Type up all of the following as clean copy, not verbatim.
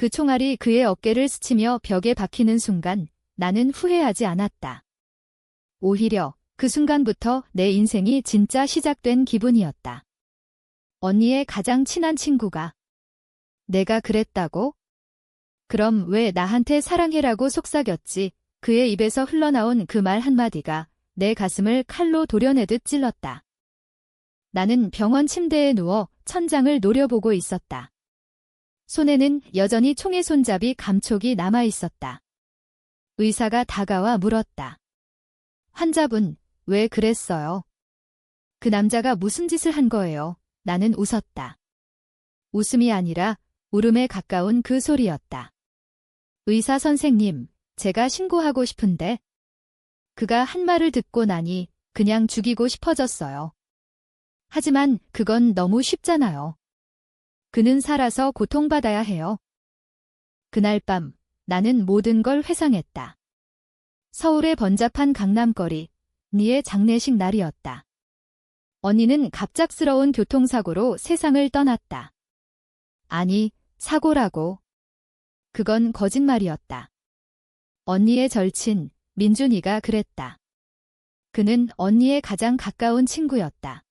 그 총알이 그의 어깨를 스치며 벽에 박히는 순간 나는 후회하지 않았다. 오히려 그 순간부터 내 인생이 진짜 시작된 기분이었다. 언니의 가장 친한 친구가 내가 그랬다고? 그럼 왜 나한테 사랑해라고 속삭였지? 그의 입에서 흘러나온 그 말 한마디가 내 가슴을 칼로 도려내듯 찔렀다. 나는 병원 침대에 누워 천장을 노려보고 있었다. 손에는 여전히 총의 손잡이 감촉이 남아있었다. 의사가 다가와 물었다. 환자분, 왜 그랬어요? 그 남자가 무슨 짓을 한 거예요? 나는 웃었다. 웃음이 아니라 울음에 가까운 그 소리였다. 의사 선생님, 제가 신고하고 싶은데. 그가 한 말을 듣고 나니 그냥 죽이고 싶어졌어요. 하지만 그건 너무 쉽잖아요. 그는 살아서 고통받아야 해요. 그날 밤 나는 모든 걸 회상했다. 서울의 번잡한 강남거리, 니의 장례식 날이었다. 언니는 갑작스러운 교통사고로 세상을 떠났다. 아니, 사고라고. 그건 거짓말이었다. 언니의 절친, 민준이가 그랬다. 그는 언니의 가장 가까운 친구였다.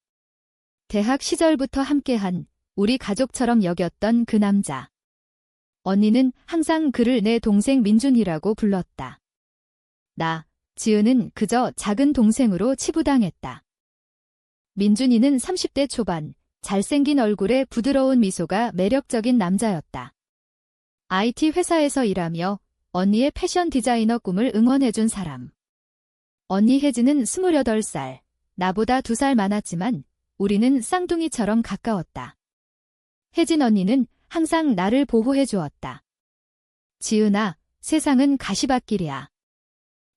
대학 시절부터 함께한 우리 가족처럼 여겼던 그 남자. 언니는 항상 그를 내 동생 민준이라고 불렀다. 나, 지은은 그저 작은 동생으로 치부당했다. 민준이는 30대 초반, 잘생긴 얼굴에 부드러운 미소가 매력적인 남자였다. IT 회사에서 일하며 언니의 패션 디자이너 꿈을 응원해준 사람. 언니 혜진은 28살, 나보다 2살 많았지만 우리는 쌍둥이처럼 가까웠다. 혜진 언니는 항상 나를 보호해 주었다. 지은아, 세상은 가시밭길이야.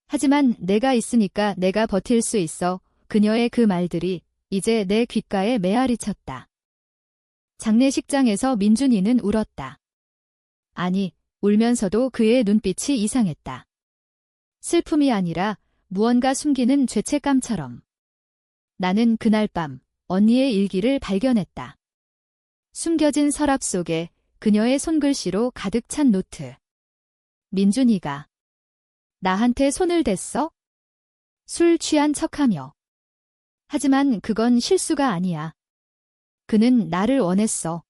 하지만 내가 있으니까 내가 버틸 수 있어. 그녀의 그 말들이 이제 내 귓가에 메아리 쳤다. 장례식장에서 민준이는 울었다. 아니, 울면서도 그의 눈빛이 이상했다. 슬픔이 아니라 무언가 숨기는 죄책감처럼. 나는 그날 밤 언니의 일기를 발견했다. 숨겨진 서랍 속에 그녀의 손글씨로 가득 찬 노트. 민준이가 나한테 손을 댔어? 술 취한 척하며. 하지만 그건 실수가 아니야. 그는 나를 원했어.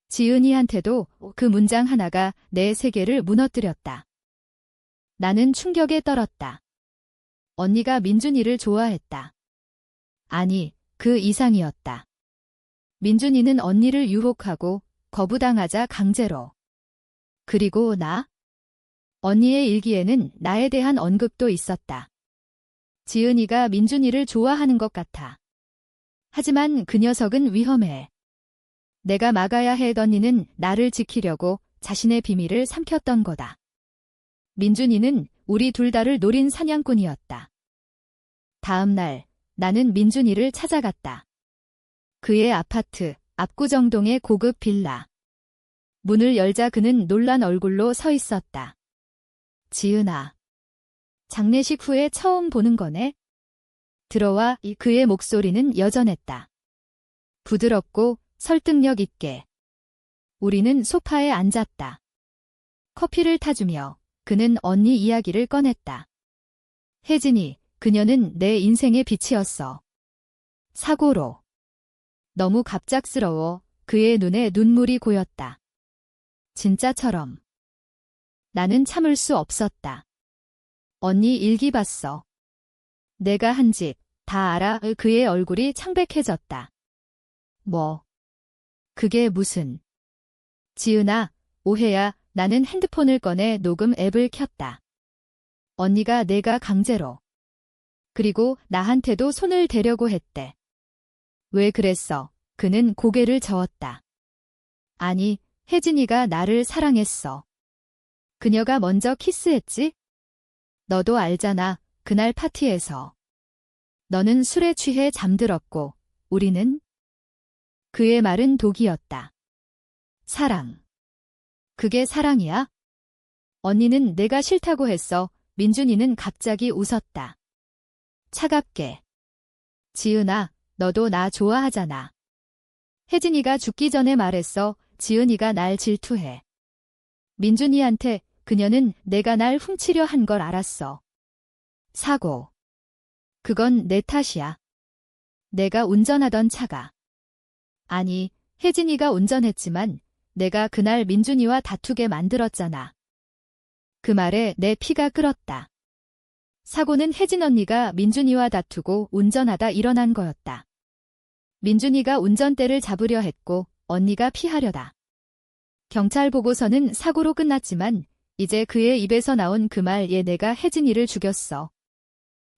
지은이한테도 그 문장 하나가 내 세계를 무너뜨렸다. 나는 충격에 떨었다. 언니가 민준이를 좋아했다. 아니, 그 이상이었다. 민준이는 언니를 유혹하고 거부당하자 강제로. 그리고 나? 언니의 일기에는 나에 대한 언급도 있었다. 지은이가 민준이를 좋아하는 것 같아. 하지만 그 녀석은 위험해. 내가 막아야 해. 언니는 나를 지키려고 자신의 비밀을 삼켰던 거다. 민준이는 우리 둘 다를 노린 사냥꾼이었다. 다음 날 나는 민준이를 찾아갔다. 그의 아파트, 압구정동의 고급 빌라. 문을 열자 그는 놀란 얼굴로 서 있었다. 지은아. 장례식 후에 처음 보는 거네? 들어와. 그의 목소리는 여전했다. 부드럽고 설득력 있게. 우리는 소파에 앉았다. 커피를 타주며 그는 언니 이야기를 꺼냈다. 혜진이, 그녀는 내 인생의 빛이었어. 사고로. 너무 갑작스러워. 그의 눈에 눈물이 고였다. 진짜처럼. 나는 참을 수 없었다. 언니 일기 봤어. 내가 한 짓 다 알아. 그의 얼굴이 창백해졌다. 뭐? 그게 무슨? 지은아, 오해야. 나는 핸드폰을 꺼내 녹음 앱을 켰다. 언니가 내가 강제로. 그리고 나한테도 손을 대려고 했대. 왜 그랬어? 그는 고개를 저었다. 아니, 혜진이가 나를 사랑했어. 그녀가 먼저 키스했지? 너도 알잖아. 그날 파티에서. 너는 술에 취해 잠들었고, 우리는? 그의 말은 독이었다. 사랑. 그게 사랑이야? 언니는 내가 싫다고 했어. 민준이는 갑자기 웃었다. 차갑게. 지은아, 너도 나 좋아하잖아. 혜진이가 죽기 전에 말했어. 지은이가 날 질투해. 민준이한테 그녀는 내가 날 훔치려 한 걸 알았어. 사고. 그건 내 탓이야. 내가 운전하던 차가. 아니, 혜진이가 운전했지만 내가 그날 민준이와 다투게 만들었잖아. 그 말에 내 피가 끓었다. 사고는 혜진 언니가 민준이와 다투고 운전하다 일어난 거였다. 민준이가 운전대를 잡으려 했고 언니가 피하려다. 경찰 보고서는 사고로 끝났지만 이제 그의 입에서 나온 그 말에 내가 혜진이를 죽였어.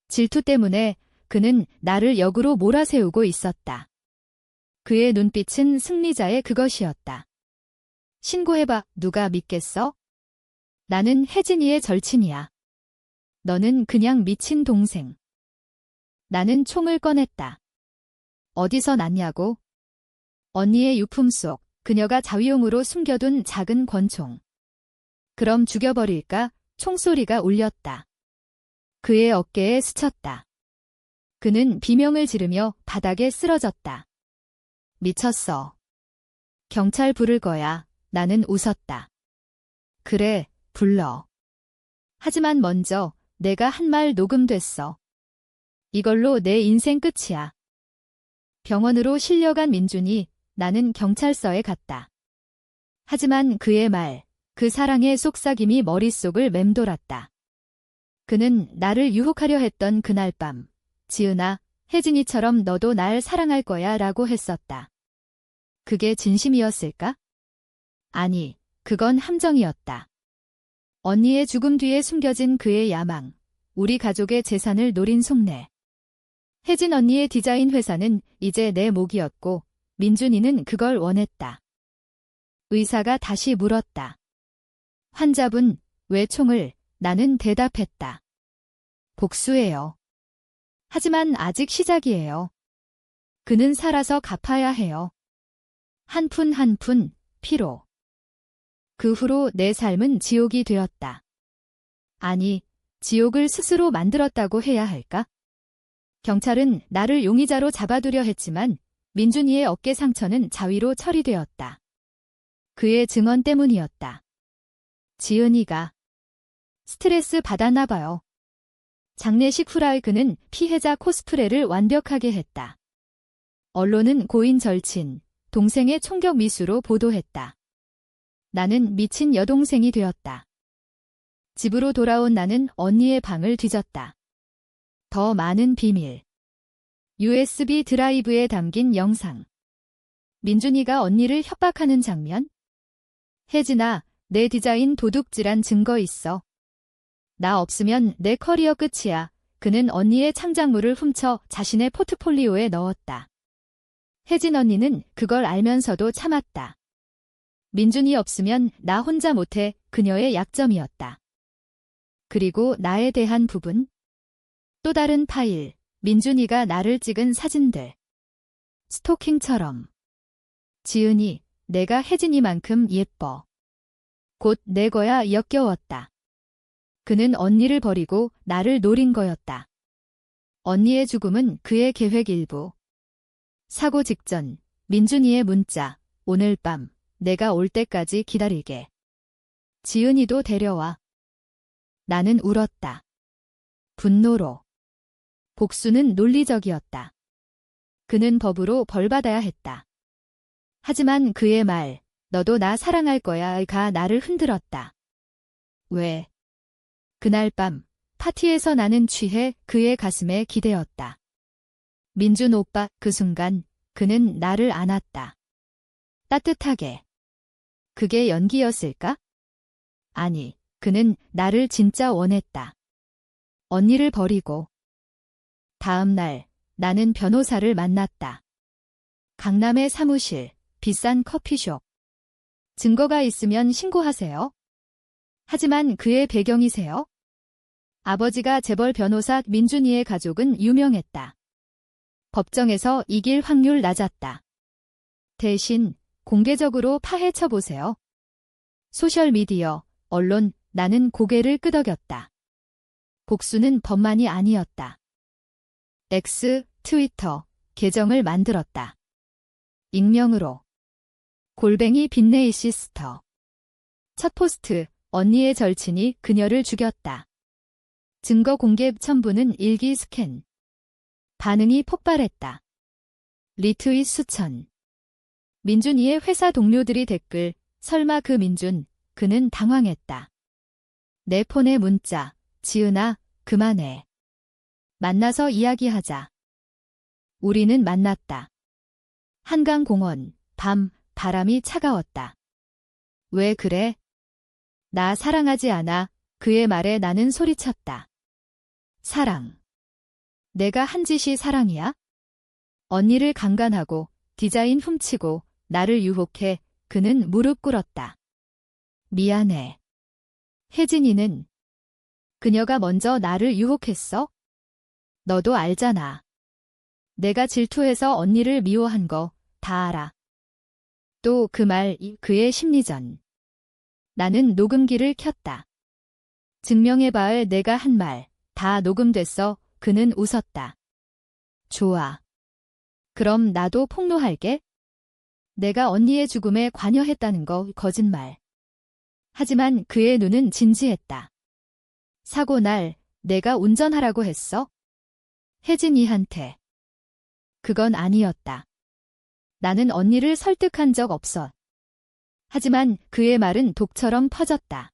질투 때문에 그는 나를 역으로 몰아세우고 있었다. 그의 눈빛은 승리자의 그것이었다. 신고해봐. 누가 믿겠어? 나는 혜진이의 절친이야. 너는 그냥 미친 동생. 나는 총을 꺼냈다. 어디서 났냐고? 언니의 유품 속 그녀가 자위용으로 숨겨둔 작은 권총. 그럼 죽여버릴까? 총소리가 울렸다. 그의 어깨에 스쳤다. 그는 비명을 지르며 바닥에 쓰러졌다. 미쳤어. 경찰 부를 거야. 나는 웃었다. 그래, 불러. 하지만 먼저 내가 한 말 녹음됐어. 이걸로 내 인생 끝이야. 병원으로 실려간 민준이 나는 경찰서에 갔다. 하지만 그의 말, 그 사랑의 속삭임이 머릿속을 맴돌았다. 그는 나를 유혹하려 했던 그날 밤, 지은아, 혜진이처럼 너도 날 사랑할 거야 라고 했었다. 그게 진심이었을까? 아니, 그건 함정이었다. 언니의 죽음 뒤에 숨겨진 그의 야망, 우리 가족의 재산을 노린 속내. 혜진 언니의 디자인 회사는 이제 내 몫이었고 민준이는 그걸 원했다. 의사가 다시 물었다. 환자분, 왜 총을? 나는 대답했다. 복수해요. 하지만 아직 시작이에요. 그는 살아서 갚아야 해요. 한 푼 한 푼, 피로. 그 후로 내 삶은 지옥이 되었다. 아니, 지옥을 스스로 만들었다고 해야 할까? 경찰은 나를 용의자로 잡아두려 했지만 민준이의 어깨 상처는 자위로 처리되었다. 그의 증언 때문이었다. 지은이가 스트레스 받았나 봐요. 장례식 후라이 그는 피해자 코스프레를 완벽하게 했다. 언론은 고인 절친, 동생의 총격 미수로 보도했다. 나는 미친 여동생이 되었다. 집으로 돌아온 나는 언니의 방을 뒤졌다. 더 많은 비밀. USB 드라이브에 담긴 영상. 민준이가 언니를 협박하는 장면? 혜진아, 내 디자인 도둑질한 증거 있어. 나 없으면 내 커리어 끝이야. 그는 언니의 창작물을 훔쳐 자신의 포트폴리오에 넣었다. 혜진 언니는 그걸 알면서도 참았다. 민준이 없으면 나 혼자 못해. 그녀의 약점이었다. 그리고 나에 대한 부분? 또 다른 파일, 민준이가 나를 찍은 사진들. 스토킹처럼. 지은이, 내가 혜진이만큼 예뻐. 곧 내 거야 역겨웠다. 그는 언니를 버리고 나를 노린 거였다. 언니의 죽음은 그의 계획 일부. 사고 직전, 민준이의 문자, 오늘 밤, 내가 올 때까지 기다리게. 지은이도 데려와. 나는 울었다. 분노로. 복수는 논리적이었다. 그는 법으로 벌받아야 했다. 하지만 그의 말, 너도 나 사랑할 거야가 나를 흔들었다. 왜? 그날 밤, 파티에서 나는 취해 그의 가슴에 기대었다. 민준 오빠, 그 순간, 그는 나를 안았다. 따뜻하게. 그게 연기였을까? 아니, 그는 나를 진짜 원했다. 언니를 버리고. 다음 날, 나는 변호사를 만났다. 강남의 사무실, 비싼 커피숍. 증거가 있으면 신고하세요. 하지만 그의 배경이세요? 아버지가 재벌 변호사 민준이의 가족은 유명했다. 법정에서 이길 확률 낮았다. 대신 공개적으로 파헤쳐보세요. 소셜미디어, 언론, 나는 고개를 끄덕였다. 복수는 법만이 아니었다. X, 트위터, 계정을 만들었다. 익명으로. @ 빈네이 시스터. 첫 포스트, 언니의 절친이 그녀를 죽였다. 증거 공개 첨부는 일기 스캔. 반응이 폭발했다. 리트윗 수천. 민준이의 회사 동료들이 댓글, 설마 그 민준, 그는 당황했다. 내 폰에 문자, 지은아, 그만해. 만나서 이야기하자. 우리는 만났다. 한강공원, 밤, 바람이 차가웠다. 왜 그래? 나 사랑하지 않아. 그의 말에 나는 소리쳤다. 사랑. 내가 한 짓이 사랑이야? 언니를 강간하고 디자인 훔치고 나를 유혹해 그는 무릎 꿇었다. 미안해. 혜진이는 그녀가 먼저 나를 유혹했어? 너도 알잖아. 내가 질투해서 언니를 미워한 거 다 알아. 또 그 말, 그의 심리전. 나는 녹음기를 켰다. 증명해봐. 내가 한 말 다 녹음됐어. 그는 웃었다. 좋아. 그럼 나도 폭로할게. 내가 언니의 죽음에 관여했다는 거 거짓말. 하지만 그의 눈은 진지했다. 사고 날 내가 운전하라고 했어? 혜진이한테. 그건 아니었다. 나는 언니를 설득한 적 없어. 하지만 그의 말은 독처럼 퍼졌다.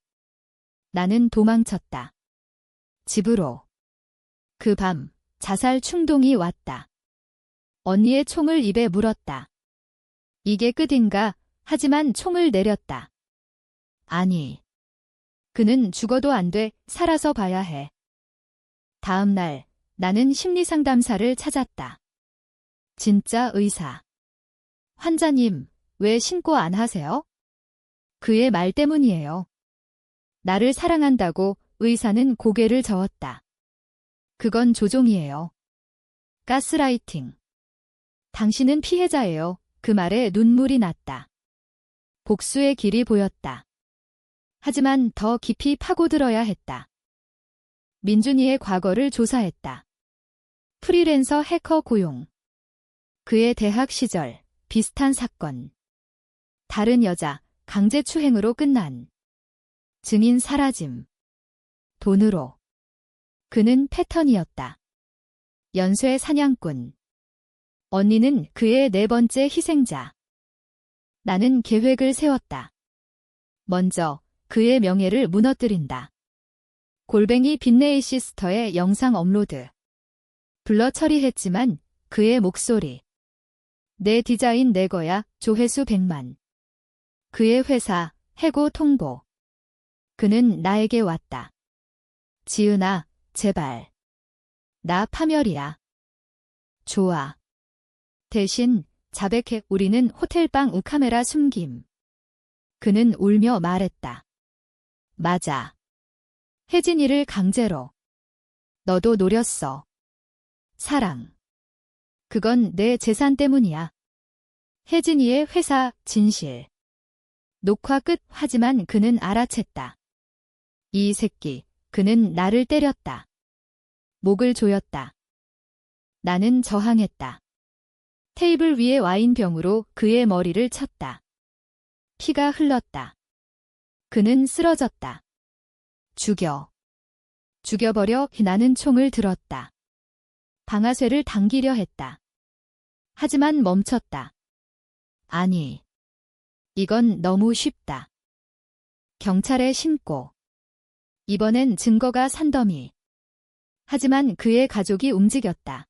나는 도망쳤다. 집으로. 그 밤 자살 충동이 왔다. 언니의 총을 입에 물었다. 이게 끝인가? 하지만 총을 내렸다. 아니. 그는 죽어도 안 돼. 살아서 봐야 해. 다음 날 나는 심리상담사를 찾았다. 진짜 의사. 환자님, 왜 신고 안 하세요? 그의 말 때문이에요. 나를 사랑한다고 의사는 고개를 저었다. 그건 조종이에요. 가스라이팅. 당신은 피해자예요. 그 말에 눈물이 났다. 복수의 길이 보였다. 하지만 더 깊이 파고들어야 했다. 민준이의 과거를 조사했다. 프리랜서 해커 고용. 그의 대학 시절, 비슷한 사건. 다른 여자, 강제추행으로 끝난. 증인 사라짐. 돈으로. 그는 패턴이었다. 연쇄 사냥꾼. 언니는 그의 네 번째 희생자. 나는 계획을 세웠다. 먼저 그의 명예를 무너뜨린다. 골뱅이 빈네이 시스터의 영상 업로드. 블러 처리했지만 그의 목소리. 내 디자인 내 거야. 조회수 100만. 그의 회사 해고 통보. 그는 나에게 왔다. 지은아, 제발. 나 파멸이야. 좋아. 대신 자백해. 우리는 호텔방 카메라 숨김. 그는 울며 말했다. 맞아. 혜진이를 강제로. 너도 노렸어. 사랑. 그건 내 재산 때문이야. 혜진이의 회사 진실. 녹화 끝. 하지만 그는 알아챘다. 이 새끼. 그는 나를 때렸다. 목을 조였다. 나는 저항했다. 테이블 위에 와인병으로 그의 머리를 쳤다. 피가 흘렀다. 그는 쓰러졌다. 죽여. 죽여버려. 나는 총을 들었다. 방아쇠를 당기려 했다. 하지만 멈췄다. 아니. 이건 너무 쉽다. 경찰에 신고. 이번엔 증거가 산더미. 하지만 그의 가족이 움직였다.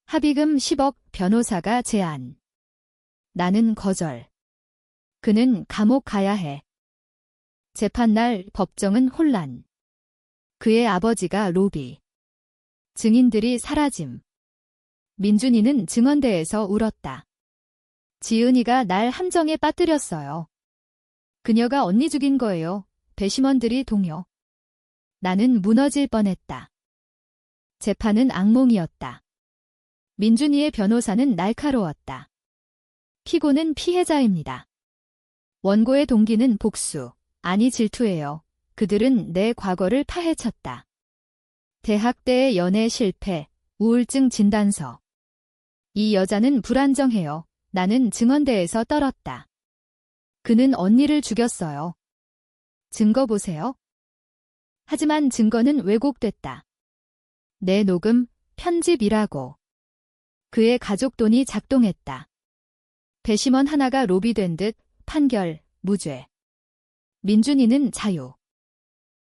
합의금 10억, 변호사가 제안. 나는 거절. 그는 감옥 가야 해. 재판날 법정은 혼란. 그의 아버지가 로비. 증인들이 사라짐. 민준이는 증언대에서 울었다. 지은이가 날 함정에 빠뜨렸어요. 그녀가 언니 죽인 거예요. 배심원들이 동요. 나는 무너질 뻔했다. 재판은 악몽이었다. 민준이의 변호사는 날카로웠다. 피고는 피해자입니다. 원고의 동기는 복수, 아니 질투예요. 그들은 내 과거를 파헤쳤다. 대학 때의 연애 실패, 우울증 진단서. 이 여자는 불안정해요. 나는 증언대에서 떨었다. 그는 언니를 죽였어요. 증거 보세요. 하지만 증거는 왜곡됐다. 내 녹음, 편집이라고. 그의 가족 돈이 작동했다. 배심원 하나가 로비된 듯 판결, 무죄. 민준이는 자유.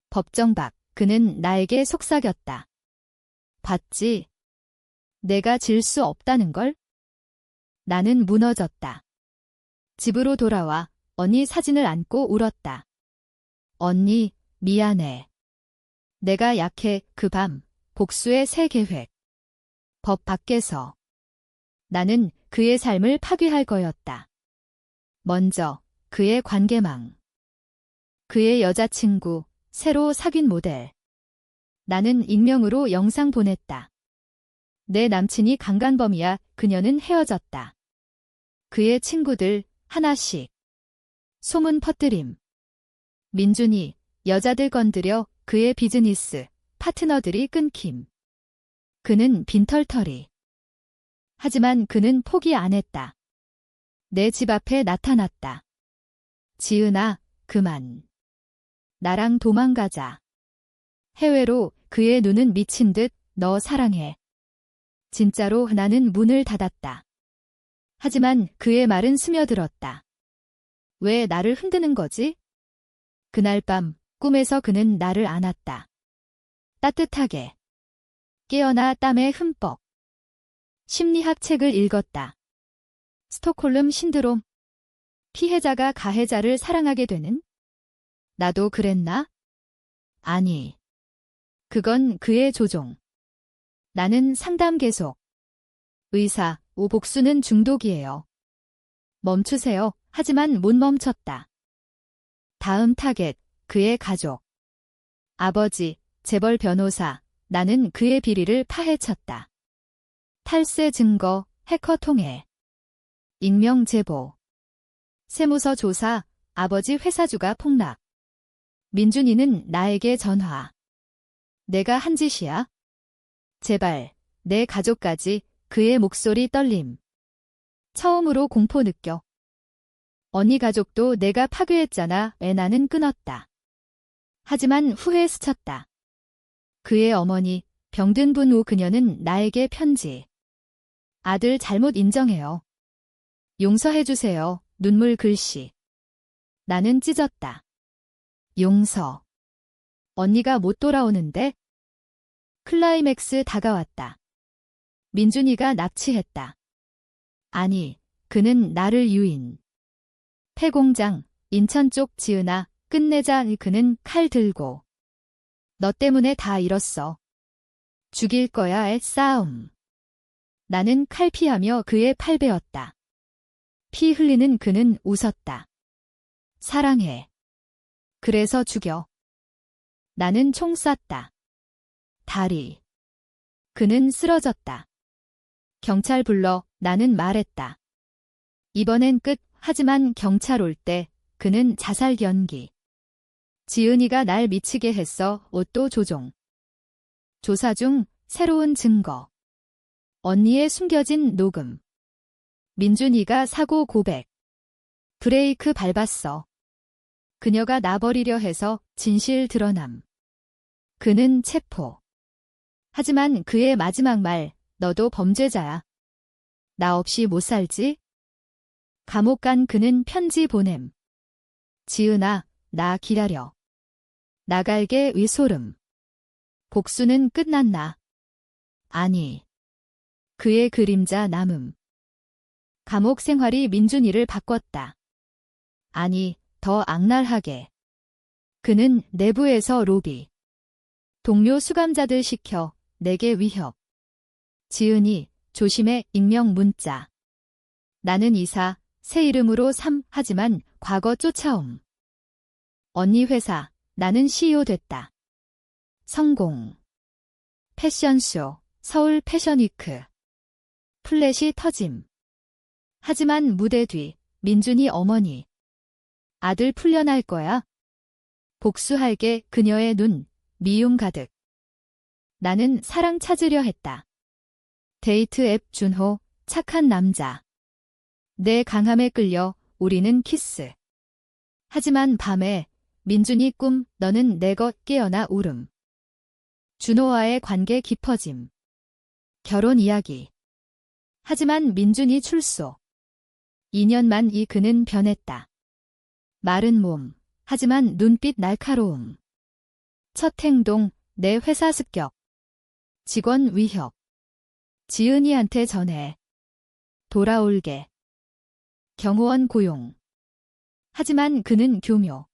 법정 밖, 그는 나에게 속삭였다. 봤지? 내가 질 수 없다는 걸? 나는 무너졌다. 집으로 돌아와 언니 사진을 안고 울었다. 언니, 미안해. 내가 약해. 그 밤, 복수의 새 계획. 법 밖에서. 나는 그의 삶을 파괴할 거였다. 먼저, 그의 관계망. 그의 여자친구, 새로 사귄 모델. 나는 익명으로 영상 보냈다. 내 남친이 강간범이야. 그녀는 헤어졌다. 그의 친구들, 하나씩. 소문 퍼뜨림. 민준이, 여자들 건드려 그의 비즈니스, 파트너들이 끊김. 그는 빈털터리. 하지만 그는 포기 안 했다. 내 집 앞에 나타났다. 지은아, 그만. 나랑 도망가자. 해외로. 그의 눈은 미친 듯 너 사랑해. 진짜로. 나는 문을 닫았다. 하지만 그의 말은 스며들었다. 왜 나를 흔드는 거지? 그날 밤 꿈에서 그는 나를 안았다. 따뜻하게. 깨어나 땀에 흠뻑. 심리학 책을 읽었다. 스톡홀름 신드롬. 피해자가 가해자를 사랑하게 되는? 나도 그랬나? 아니. 그건 그의 조종. 나는 상담 계속. 의사, 복수는 중독이에요. 멈추세요. 하지만 못 멈췄다. 다음 타겟, 그의 가족. 아버지, 재벌 변호사. 나는 그의 비리를 파헤쳤다. 탈세 증거, 해커 통해. 익명 제보. 세무서 조사, 아버지 회사주가 폭락. 민준이는 나에게 전화. 내가 한 짓이야? 제발, 내 가족까지. 그의 목소리 떨림. 처음으로 공포 느껴. 언니 가족도 내가 파괴했잖아. 나는 끊었다. 하지만 후회 스쳤다. 그의 어머니, 병든 분 후 그녀는 나에게 편지. 아들 잘못 인정해요. 용서해주세요. 눈물 글씨. 나는 찢었다. 용서. 언니가 못 돌아오는데? 클라이맥스 다가왔다. 민준이가 납치했다. 아니, 그는 나를 유인. 폐공장, 인천 쪽. 지은아, 끝내자. 그는 칼 들고. 너 때문에 다 잃었어. 죽일 거야의 싸움. 나는 칼 피하며 그의 팔 베었다. 피 흘리는 그는 웃었다. 사랑해. 그래서 죽여. 나는 총 쐈다. 다리. 그는 쓰러졌다. 경찰 불러. 나는 말했다. 이번엔 끝. 하지만 경찰 올 때 그는 자살 연기. 지은이가 날 미치게 했어. 옷도 조종. 조사 중 새로운 증거. 언니의 숨겨진 녹음. 민준이가 사고 고백. 브레이크 밟았어. 그녀가 나 버리려 해서 진실 드러남. 그는 체포. 하지만 그의 마지막 말, 너도 범죄자야. 나 없이 못 살지? 감옥 간 그는 편지 보냄. 지은아, 나 기다려. 나갈게. 위소름. 복수는 끝났나? 아니. 그의 그림자 남음. 감옥 생활이 민준이를 바꿨다. 아니, 더 악랄하게. 그는 내부에서 로비. 동료 수감자들 시켜 내게 위협. 지은이, 조심해. 익명 문자. 나는 이사, 새 이름으로 하지만 과거 쫓아옴. 언니 회사, 나는 CEO 됐다. 성공. 패션쇼, 서울 패션위크. 플랫이 터짐. 하지만 무대 뒤, 민준이 어머니. 아들 풀려날 거야. 복수할게. 그녀의 눈, 미움 가득. 나는 사랑 찾으려 했다. 데이트 앱 준호, 착한 남자. 내 강함에 끌려 우리는 키스. 하지만 밤에 민준이 꿈, 너는 내 것 깨어나 울음. 준호와의 관계 깊어짐. 결혼 이야기. 하지만 민준이 출소. 2년만 이 그는 변했다. 마른 몸, 하지만 눈빛 날카로움. 첫 행동, 내 회사 습격. 직원 위협. 지은이한테 전해. 돌아올게. 경호원 고용. 하지만 그는 교묘.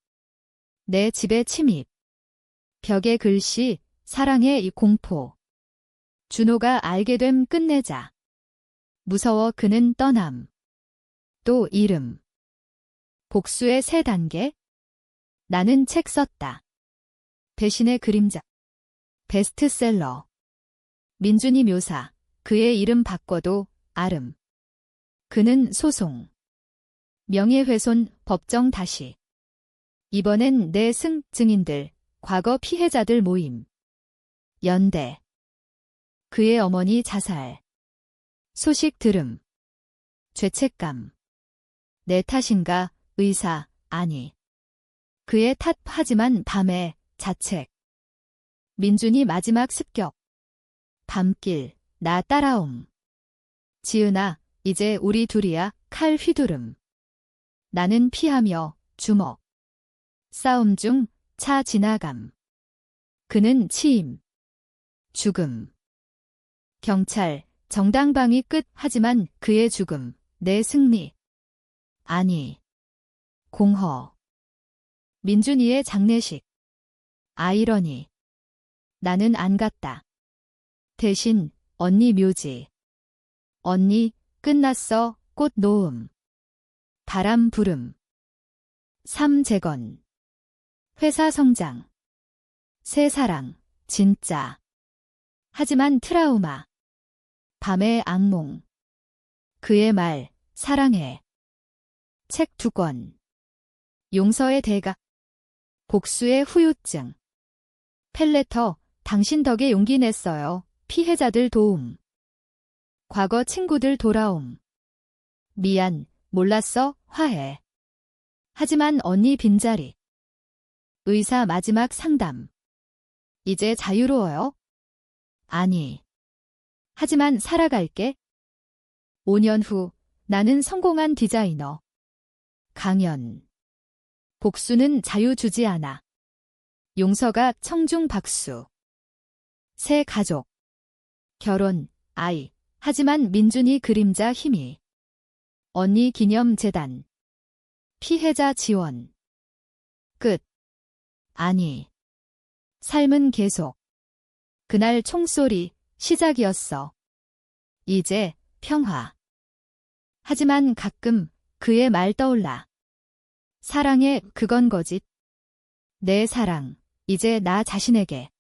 내 집에 침입. 벽에 글씨, 사랑의 이 공포. 준호가 알게 됨 끝내자. 무서워 그는 떠남. 또 이름. 복수의 3단계. 나는 책 썼다. 배신의 그림자. 베스트셀러. 민준이 묘사. 그의 이름 바꿔도 아름. 그는 소송. 명예훼손 법정 다시. 이번엔 내 승 증인들, 과거 피해자들 모임. 연대. 그의 어머니 자살. 소식 들음. 죄책감. 내 탓인가, 의사, 아니. 그의 탓 하지만 밤에, 자책. 민준이 마지막 습격. 밤길, 나 따라옴. 지은아, 이제 우리 둘이야, 칼 휘두름. 나는 피하며, 주먹. 싸움 중, 차 지나감. 그는 치임. 죽음. 경찰, 정당방위 끝 하지만 그의 죽음, 내 승리. 아니. 공허. 민준이의 장례식. 아이러니. 나는 안 갔다. 대신 언니 묘지. 언니 끝났어 꽃 놓음. 바람 부름. 삶 재건. 회사 성장. 새 사랑. 진짜. 하지만 트라우마. 밤의 악몽. 그의 말. 사랑해. 책 2권. 용서의 대가. 복수의 후유증. 펠레터. 당신 덕에 용기 냈어요. 피해자들 도움. 과거 친구들 돌아옴. 미안, 몰랐어, 화해. 하지만 언니 빈자리. 의사 마지막 상담. 이제 자유로워요? 아니. 하지만 살아갈게. 5년 후, 나는 성공한 디자이너. 강연. 복수는 자유 주지 않아. 용서가 청중 박수. 새 가족. 결혼, 아이. 하지만 민준이 그림자 힘이. 언니 기념 재단. 피해자 지원. 끝. 아니. 삶은 계속. 그날 총소리, 시작이었어. 이제, 평화. 하지만 가끔, 그의 말 떠올라. 사랑해, 그건 거짓. 내 사랑, 이제 나 자신에게.